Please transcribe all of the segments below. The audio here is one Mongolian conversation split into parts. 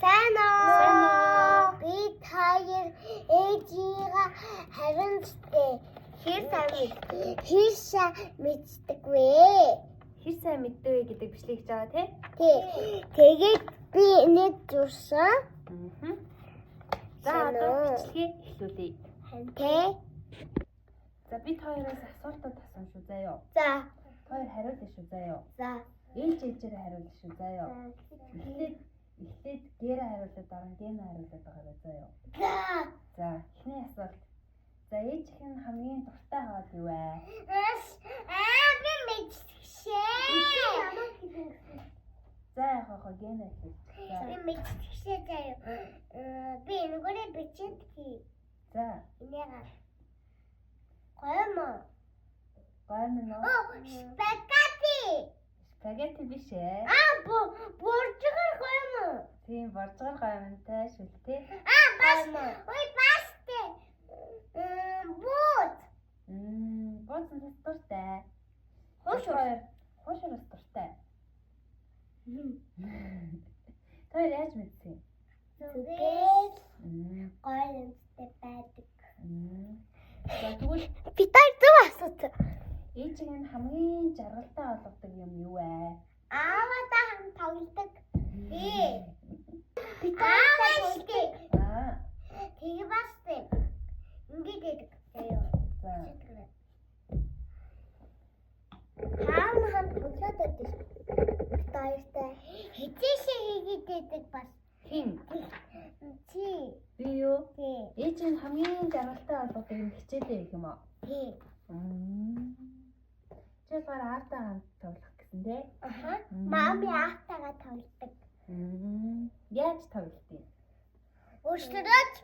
Сайн уу? Би таяр ээжигээ хариуцтай. Хэр сайн мэддэг вэ? Хэр сайн мэддэг вэ гэдэг бичлэг хийж байгаа тий? Тэгээд би нэг зурсан. За одоо бичлэгээ эхлүүлье. Тэ. За бид хоёроос асуултууд асуусан шүү заяа. За. Хоёр хариулъя шүү заяа. За. Ээлжээрээ хариулъя шүү заяа. Эхлээд гэрэ хариулаад дараа нь гэнэ хариулаад байгаа заяа. За. За эхний асуулт. За ээжийнх нь хамгийн дуртай хоол юу вэ? Би мэдчихшээ. За яхаа гэнэ хэлээ. Би мэдчихшээ заяа. Би энэгээр бичээдхий. За. Инээга. Гоймо. Гоймо. Спагетти. Спагетти биш ээ. Боржгор гоймо. Тийм боржгор гоймонтой шүлтэй. Бас. Ой басте. Бут. Бут нь дуртай. Хошор дуртай. Тэр яаж мэдсэн? Зүгээр. Гоймонтой байдаг. За тэгвэл би зөв асууж. Ээжийг нь хамгийн жаргалтай болгодог юм юу вэ? Ааваа хам тоглодог. Би тоглодог. Тэгээ басте. Ингээд гэдэг. За. Хам тоглодог. Таартай. Хичээшээ хийгээд бас. Хин. Чи. Би юу? Тий. Ээжийг нь хамгийн жаргалтай болгодог юм хичээлээ гэх юм уу? Тий. Чи баар аавтаа хамт тоглох гэсэн тий? Мами аавтайгаа тоглодог. Яаж тоглолтыг? Өөрчлөөч.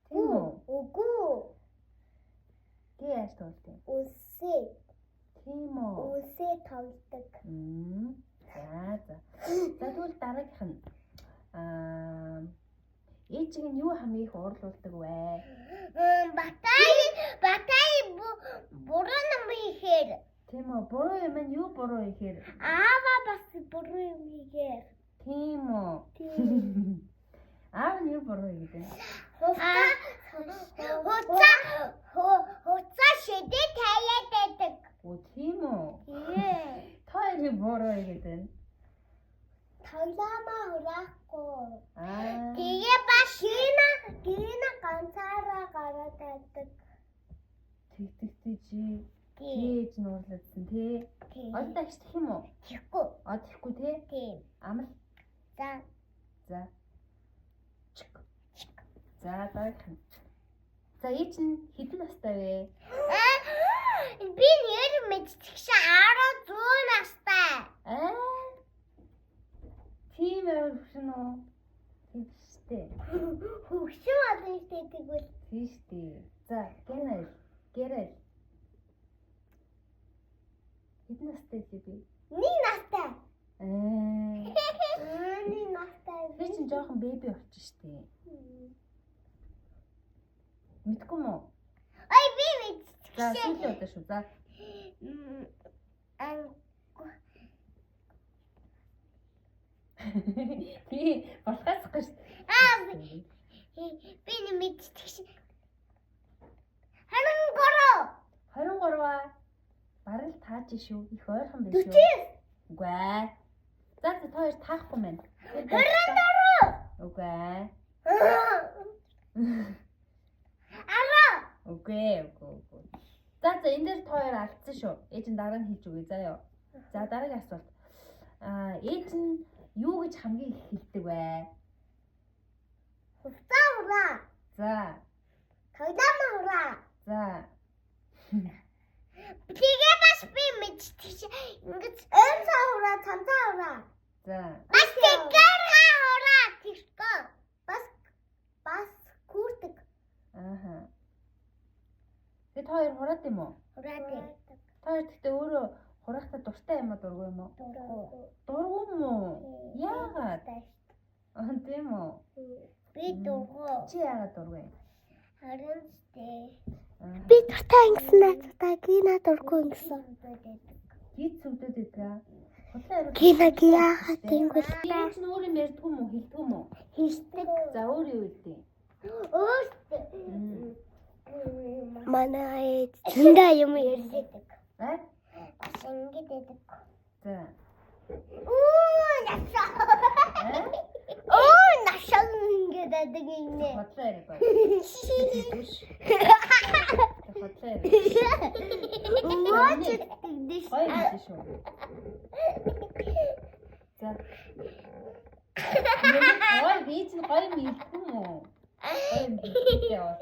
Тийм үү? Үгүй. Ти яаж тоглолтыг? Үсээ. Тийм үү? Үсээ тоглодог. За. За тэгвэл дараагийнх нь ээжийг нь юу хамгийн их уурлуулдаг вэ? Батай буруу юм ихээр. Тийм үү? Буруу юм нь юу буруу ихээр? Аава бас буруу юм ихээр. Тийм үү? Аав нь юу буруу игээд? Хуцаа шидэ таяад байдаг. Оо тийм үү? Хоёр буруу игээд байна. Тоглоомоо хураахгүй. Аа. Тэгээ бас гина ганцаараа гараад байдаг. Тэгтээ чи ээж нь уурлагдсан тий? Одоо ичдэх юм уу? Тэгэхгүй. Тэгэхгүй тий? Тийм. Амал. За. За дараагийн. За ээж нь хэдэн настай вэ? Би нэр мэдчихшээ 10 настай. Тийм өшин үү? Тийштэй. Хөвшин олон тэгвэл. Тийштэй. За гэрэл. Хэдэн настай чи би? 1 настай. Нэг настай. Би чинь жоохон беби болчих штеп. Мэдгүй мүү? Ой би мэдчихшээ. За сүүлийн удаа шүү. За. Ти болохгүй шүү. Би мэдчихшээ. 23 аа. Бараг л тааж шүү. Их ойрхон биш шүү. 40. Үгүй ээ. За хоёр таахгүй мэн. 24. Үгүй ээ. Үгүй. За энэ дээр хоёр алдсан шүү. Ээж нь дараа нь хийж өгье заяа. За дараагийн асуулт. Ээж нь юу гэж хамгийн их хэлдэг вэ? Хуцаа ураа. За. Тоглоомоо ураа. За. Тэгээ бас би мэдчихшээ. Ингэж önцаа ураа, цамцаа ураа. За. Бас тэгэрхаа ураа. Тэгтээ. Бас күрдэг. Ааха. Тэд хоёр хураад юм уу? Хураадаг. Хоёр гэхдээ өөрөө хураахтаа дуртай юм уу дургүй юм уу? Дургүй юм уу? Яагаад? Тийм үү? Би дургүй. Чи яагаад дургүй? Харин тээ. Би дуртай ингэсэн надад гинэ дургүй ингэсэн. Гид сүмдэд идэх. Киног яагаад ингэж Энд чинь өөр юм ярьдгүй юм уу? Хэлдгүй юм уу? хийдэг? За өөр юу хэлдэг? Өөртөө манай зөндөө юм ярьдаг. Аа? Бас ингэж байдаг. За. Насаа. Аа? Насаа ингэж байдаг юм. Хотлоо яриа бай. Хотлоо яриа. What is Гоё юм шүү. За. Ой, би чинь гоё юм хэлдэг юм уу? Гоё юм хэлдэг яваа.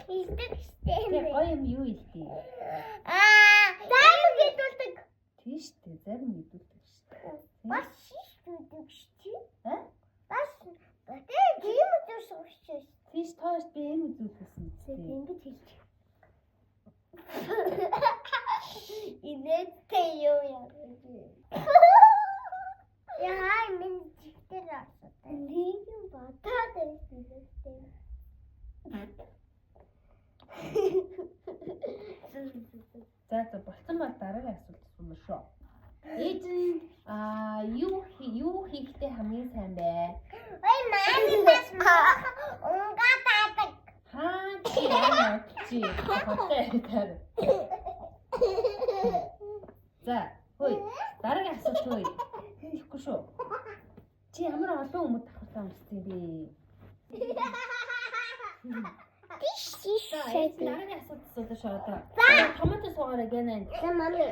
хийдэг Тэгээ штеп. гоё юм юу хэлдэг? Зарим гэдүүлдэг. Тийш үү, зарим мэдүүлдэг шүү дээ. Бас хийдэг штеп. Аа? Бас тийм үдэрсэн шүү. Тийш тоош би юм үзүүлсэн. Ингэж хэлж. Инээдтэй юу яа. Яа, минь чихтэй асуусан. Нэг юм батаад байсан. За болцсон бол дараагийн асуулт асууна шүү. Ээж нь юу хийхдээ хамгийн сайн бэ? Ой, маами бас унгаад таадаг. Хаа чи яа чи хотлоо. За, хөөе. Дараагийн асуулт хөөе. Тэгэхгүй шүү. Чи ямар олон өмд давхарлаа өмссөн бэ? Тиш За, ээж дараагийн асуулт асуулаа шүү одоо. Томато суугаараа гэнэ. мами.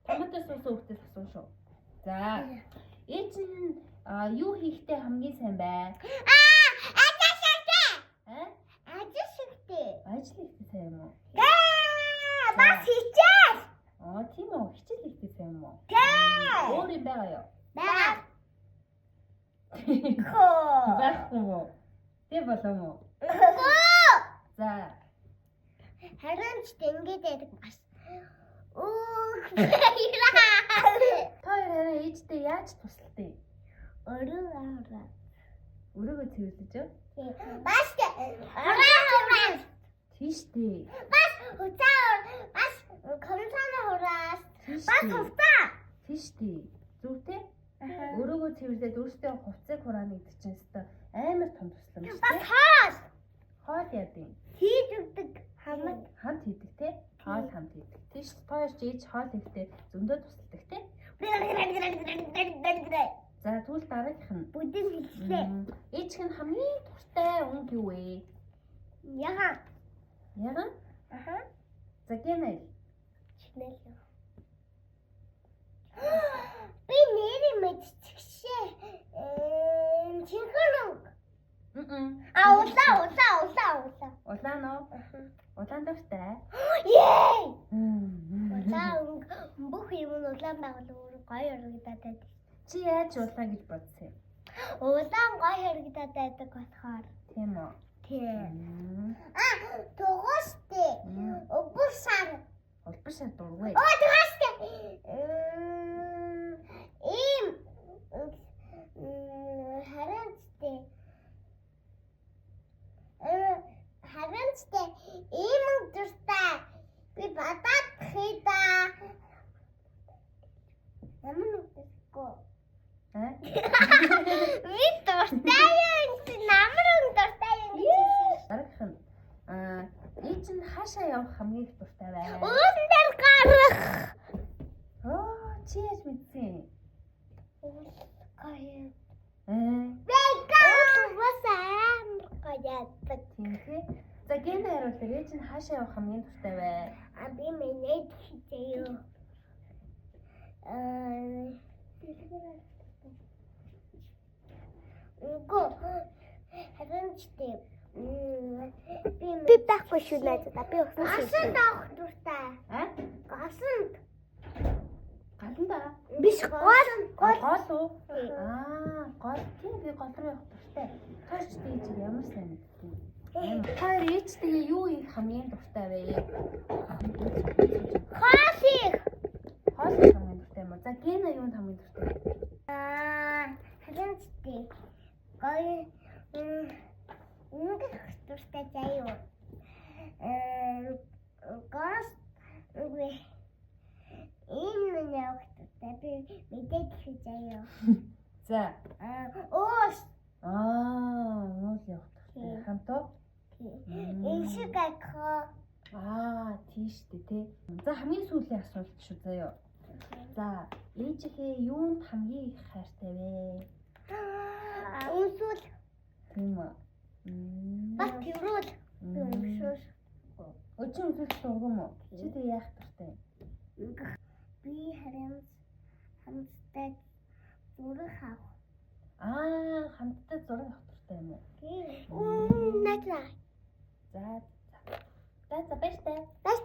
Томато суусан хүүхдээс асуу шүү. За. Ээж нь юу хийхдээ хамгийн сайн бэ? Ажаштай. Аа? Ажаштай. Ажил хийхдээ сайн юм уу? Бас хийчихээ. Тийм үү. Хичээл хийхдээ сайн юм уу? Гээ. Өөр юм байгаа юу? Баа. Хөө. Байхгүй юу? Тэг болов уу? За. Харин ч ингэж байдаг бас. Та яраа ээжтэй яаж тусалдیں۔ Өрөө аваа. Өрөөгөө цэвэрлэж юу? Бас аваа. Тийш дээ. Бас уцаа. Бас комсана хураас. Тийш Бас дээ. уцаа. Тийш дээ. Зүгтэй? Өрөөгөө цэвэрлээд өөртөө хувцас хураана гэдэг чинь өстой амар том тусламж Бас тий. хаас. Хоол яадیں۔ Хийж өгдөг хамт. Хамт хийдэг тий. Хоол хамт хийдэг. Тийш тооёрч ээж хоол хийхдээ зөндөө тусалдаг тий. За тэгвэл дараагийнх нь Бүдин хэлсэн. ээжх нь хамгийн дуртай өнгө юу вэ? Яга. Яга? Аха. За гэнэ. Чинэл. Би нэрийг мэдчихшээ. Чихэрэг. Улаа. Улаан уу? Улаан дуртай. Yay! Улаан бүх юм нь улаан байгуул гоё харагдаад. Чи яаж улаан гэж бодсон юм? Улаан гоё харагдаад байдаг болохоор. Тийм үү? Тийм. Тугастай. Бүр сар. Улбар шат дургүй. Тугастай. Ийм харанцтай. Харанцтай ийм дуртай. Би бадаад хийдаа. Ямар нүгтэйгөө. Аа? Би дуртай юм. Намар дуртай юм. Дараагийнх нь ээж нь хаашаа явах хамгийн их дуртай вэ? Уусан дээр гарах. Чи яаж мэдсэн? Гоё. Аа, Бас амар гоёдаг. тийм тий. За гэнэ хариулт ээж нь хаашаа явах хамгийн дуртай вэ? Би менэд хийчихээ. Үгүй. Харанчтай. Би байхгүй шүү надад. Би усан шүү. Гасан давах дуртай. Аа? Гасан. Галанда. Биш гол. Гол уу? Гол. Тийм би гол руу явах дуртай. Тооч ээж ямар сайн мэдтий. Хоёр ээжтэйгээ юу их хамгийн дуртай вэ? Хасих. Хоол хамгийн дуртай юм уу? За гэнэ юунд хамгийн дуртай? Харанчтай. Гоё. Ингээд дуртай заяа. Гас. Үгүй. Энэ нэг би мэдээд хэлж заяа. За. Уус. Уул явах хэрэгтэй. Хамтаа. Эшиг акха. Тийш дээ. За хамгийн сүүлийн асуулт шүү заяа. За, ээжийнхээ юунд хамгийн их хайртай вэ? Өмсөл. Тийм үү? Бас тэрүүл. Өмсөл. Өчигдөр үзүүлэх юм уу? Чи тэг яах тартай? Би харин хамттай зураг авах. Хамтдаа зураг авах тартай юм уу? Тийм. Найзаа. За. За баяртай. Баяр